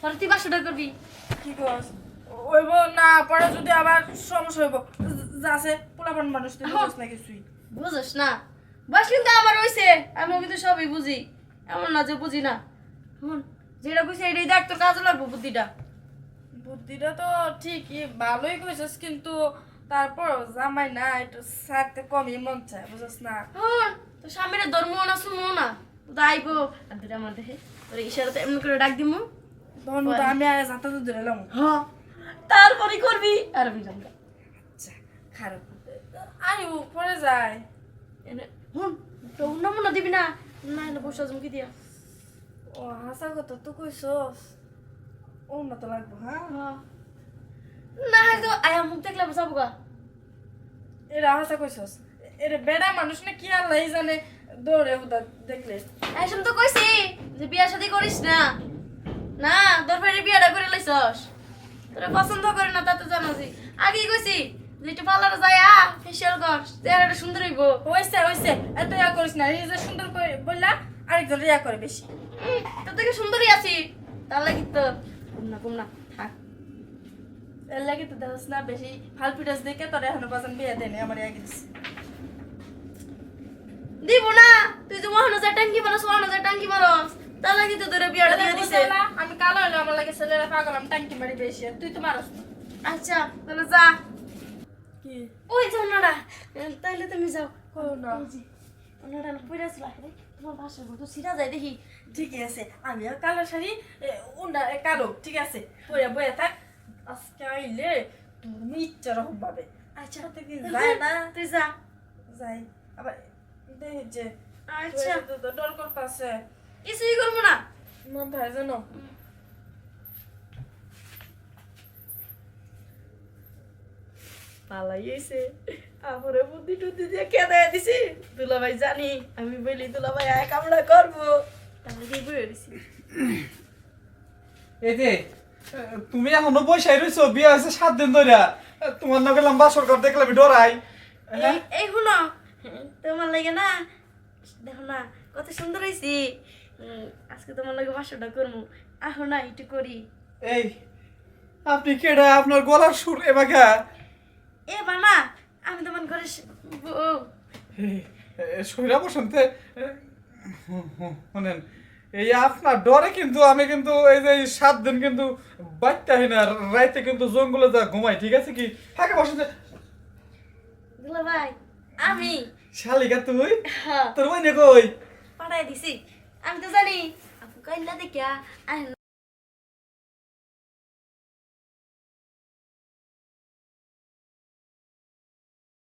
পরে তুই 500 টাকা করবি। কি কস ওইব না পরে যদি আবার সমস্যা হইব যাচ্ছে পোলাপান মানুষ তুই বুঝছ না কিছুই বুঝছ না বয়স কিন্তু আমার হইছে আমি কিন্তু সবই বুঝি এমন না যে বুঝি না হুন যেটা কইছে এটাই দেখ তোর কাজে লাগবো বুদ্ধিটা বুদ্ধিটা তো ঠিকই ভালোই কইছিস কিন্তু তারপর জামাই না একটু ছাড়তে কমই মন চায় বুঝছ না হুন তো স্বামীরা ধর্ম না শুনবো না তো আইবো আর দুটা আমার দেখে তোর ইশারাতে এমন করে ডাক দিমু তখন তো আমি আর যাতা তো ধরে এলাম হ্যাঁ তারপরে করবি আর আমি জানবো আচ্ছা খারাপ আরে ও পরে যায় এনে হুন তো নমুনা দিবি না না না বসে জমকি দিয়া ও হাসা কথা তো কইছস ও না তো লাগবো হ্যাঁ হ্যাঁ না তো আয়া মুখ দেখলে যাবো গা এরা হাসা কইছস এরে বেড়া মানুষ না কি আল্লাহ জানে দৌড়ে হুদা দেখলে আইসম তো কইছি যে বিয়া শাদি করিস না না তোর ফেরে বিয়াটা করে লাইছস তোরা পছন্দ করে না তা তো জানাসি আগেই কইছি যে একটু পার্লারে যাই ফেশিয়াল কর চেহারাটা সুন্দর হইব হইছে হইছে এত ইয়া করিস না এই যে সুন্দর করে বললা আরেকজন ইয়া করে বেশি তোর থেকে সুন্দরই আছি তার লাগি তো কম না থাক এর লাগে তো দেখছ না বেশি ফাল পিটাস দেখে তোর এখনো পর্যন্ত বিয়ে দেয়নি আমার আগে দিচ্ছে দিব না তুই যে 1000 টাঙ্কি মারস 1000 টাঙ্কি মারস তার লাগি তো তোরে বিয়াটা দিয়ে দিছে আমি কালো হইলো আমার লাগে ছেলেরা পাগল আমি টাঙ্কি মারি বেশি আর তুই তো মারস না আচ্ছা তাহলে যা কি ওই যাও না তাইলে তুমি যাও ও না ওনারা পয়রা ছিল রে তোমার বাসার মতো সিরা যায় দেখি ঠিকই আছে আমি আর কালো শাড়ি উন্ডা কালো ঠিক আছে বইয়া বইয়া থাক আজকে আইলে তুমি ইচ্ছা রকম পাবে আচ্ছা প্রত্যেকদিন যায় না তুই যা যাই আবার দেখি যে আচ্ছা তো ডর করতেছে কিছুই করবো না মন ভাই জানো পালাইছে আমারে বুদ্ধি টুদ্ধি দিয়ে কেদে দিছি দুলাভাই জানি আমি বলি দুলাভাই আয় কামড়া করবো তাহলে কি বলে দিছি এই যে তুমি এখনো বসে রইছো বিয়ে হয়েছে 7 দিন ধরে তোমার নাকি লম্বা সরকার দেখলে আমি ডরাই এই শুনো তোমার লাগে না দেখো না কত সুন্দর হয়েছি আজকে তোমার লাগে 500 টাকা করবো আহো না একটু করি এই আপনি কেডা আপনার গলার সুর এবাকা এ বানা আমি তোমার ঘরে বউ সইরা বসন্তে শুনেন এই আপনার ডরে কিন্তু আমি কিন্তু এই যে 7 দিন কিন্তু বাচ্চা হয় না রাইতে কিন্তু জঙ্গলে যা ঘুমাই ঠিক আছে কি ফাঁকে বসন্তে দুলাভাই আমি শালিকা তুই হ্যাঁ তোর ওই নে কই পাঠাই দিছি আমি তো জানি আপু কাইলা দেখিয়া